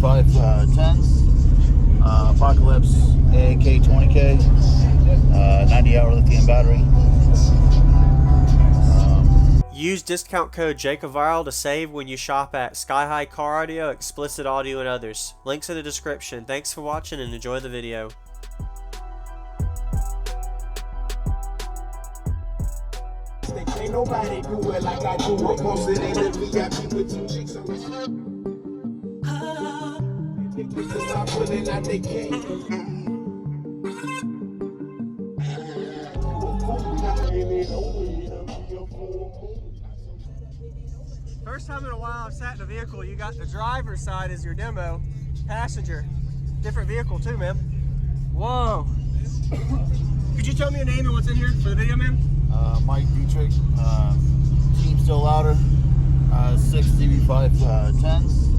10s, Apocalypse AAK 20K, 90-hour lithium battery. Use discount code JACOVIRAL to save when you shop at Sky High Car Audio, Explicit Audio, and others. Links in the description. Thanks for watching and enjoy the video. Ain't nobody do it like I do it. Most of they let me got me with two chicks around. Stop pulling out they can't. First time in a while I've sat in a vehicle. You got the driver's side as your demo, passenger. Different vehicle too, man. Whoa. Could you tell me your name and what's in here for the video, man? Mike Dietrich, Team Still Louder, 6 DB5 10s,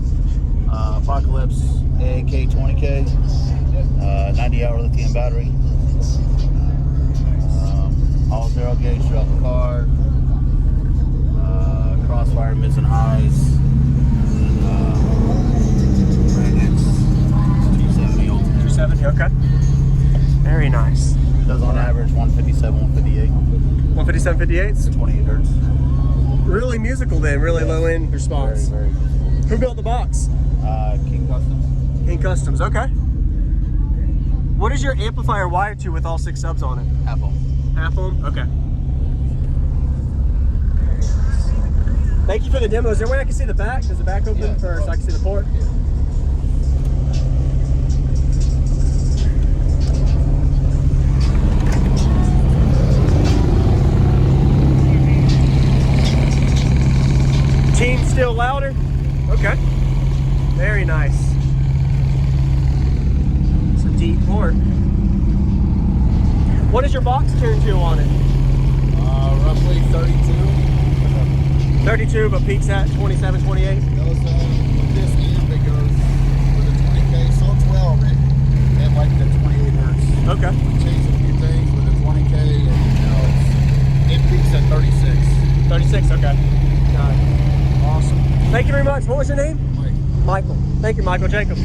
Apocalypse AAK 20K, 90-hour lithium battery, all 0 gauge throughout the car, crossfire mids and highs, Brand X 270 Ultimate. 270, okay. Very nice. Does on average 157, 158. 157 58s? 28 hertz. Really musical then, really low end response. Very, very musical. Who built the box? King Customs. King Customs, okay. What is your amplifier wired to with all 6 subs on it? Half ohm. Half ohm? Okay. Thank you for the demo. Is there a way I can see the back? Does the back open so I can see the port? Team Still Louder? Okay. Very nice. It's a deep port. What does your box turn to on it? Roughly 32. 32, but peaks at 27, 28? Goes with this amp, it goes with the 20K, so 12 at like the 28 hertz. Okay. We changed a few things with the 20K, and now it peaks at 36. 36, okay. Got it. Awesome. Thank you very much. What was your name? Mike. Michael. Thank you, Michael Jacob.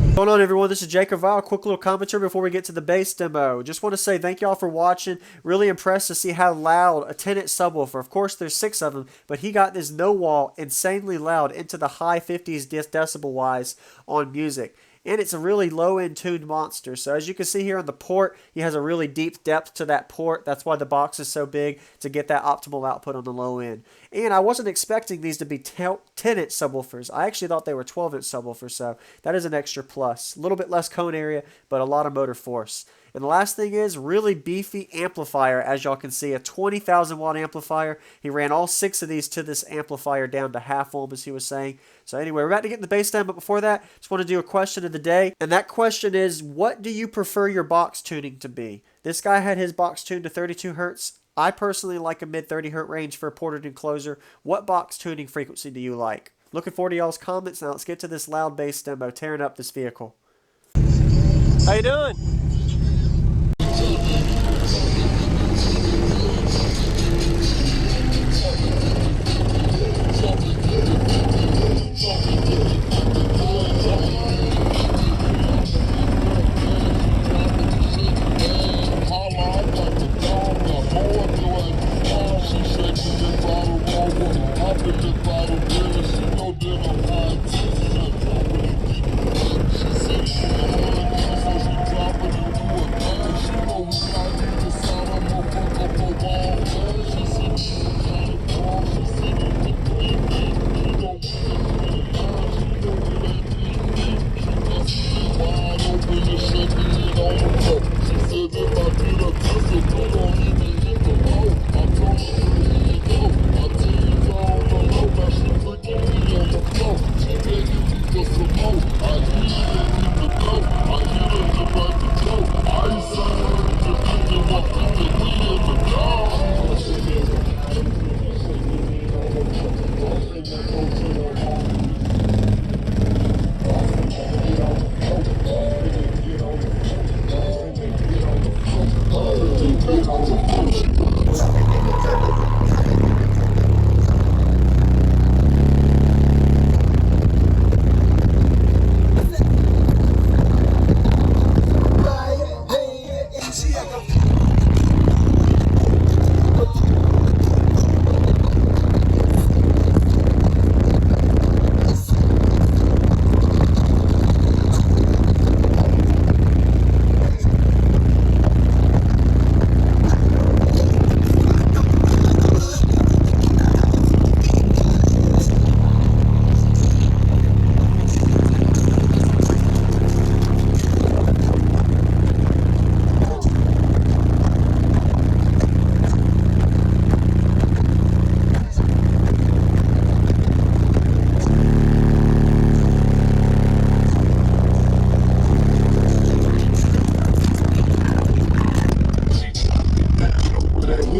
What's going on, everyone? This is Jacob Vile. Quick little commentary before we get to the bass demo. Just want to say thank y'all for watching. Really impressed to see how loud a 10-inch subwoofer. Of course, there's 6 of them, but he got this no wall insanely loud into the high 50s decibel wise on music. And it's a really low-end tuned monster. So as you can see here on the port, he has a really deep depth to that port. That's why the box is so big, to get that optimal output on the low end. And I wasn't expecting these to be 10-inch subwoofers. I actually thought they were 12-inch subwoofers, so that is an extra plus. A little bit less cone area, but a lot of motor force. And the last thing is, really beefy amplifier. As y'all can see, a 20,000 watt amplifier. He ran all 6 of these to this amplifier down to half ohm, as he was saying. So anyway, we're about to get in the bass down, but before that, just want to do a question of the day. And that question is, what do you prefer your box tuning to be? This guy had his box tuned to 32 hertz. I personally like a mid 30 hertz range for a ported enclosure. What box tuning frequency do you like? Looking forward to y'all's comments. Now let's get to this loud bass demo, tearing up this vehicle. How you doing?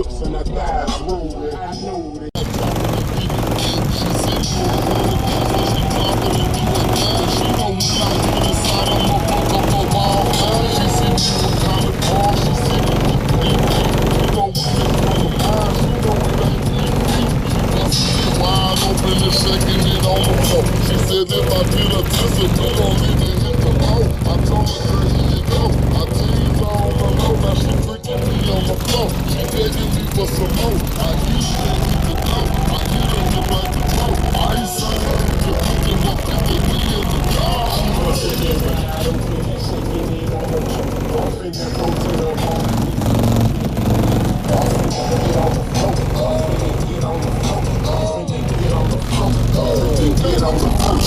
hips and her thighs rolling. I know that. Shaking it on the floor. She said if I did a test, it don't need to hit the low. I told her, girl, here you go. I teased her on the low, now she freaking me on the floor. She begging me for some more. I hit her with the dough. I hit her with like the toe. I ain't saying her to put them up and get me in the car. She was sitting wide open and shaking it on the floor. Off in that go to the home. Off in that get on the floor. Off in that get on the floor. Off in that get on the floor. Off in that get on the floor.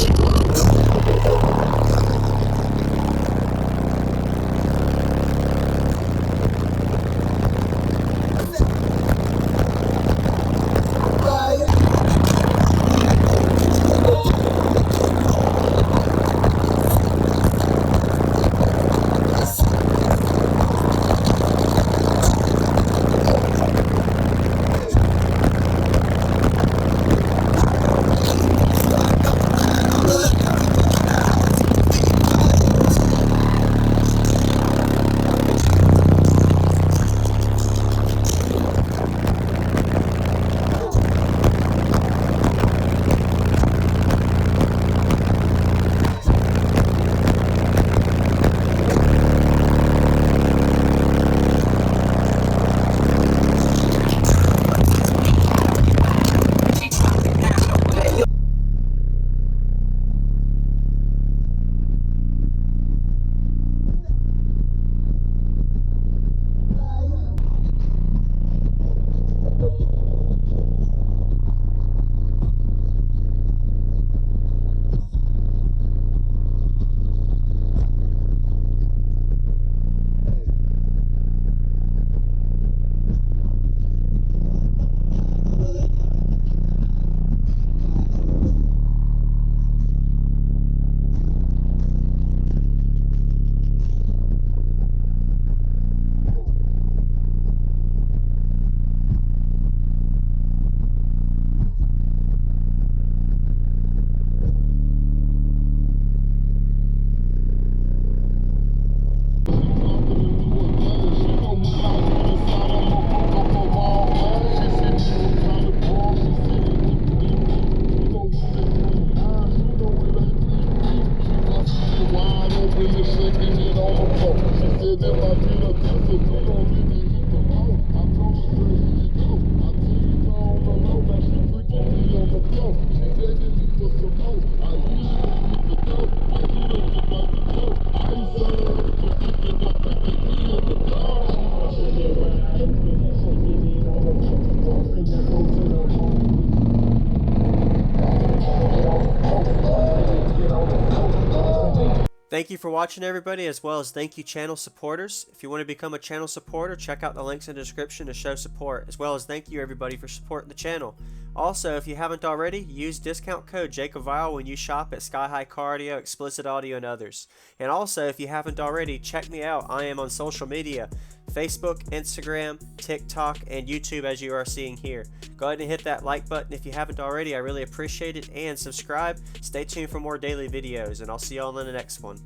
Thank you for watching, everybody, as well as thank you channel supporters. If you want to become a channel supporter, check out the links in the description to show support, as well as thank you everybody for supporting the channel. Also, if you haven't already, use discount code JACOBVILE when you shop at Sky High Cardio, Explicit Audio, and others. And also, if you haven't already, check me out. I am on social media, Facebook, Instagram, TikTok, and YouTube, as you are seeing here. Go ahead and hit that like button if you haven't already. I really appreciate it. And subscribe. Stay tuned for more daily videos, and I'll see you all in the next one.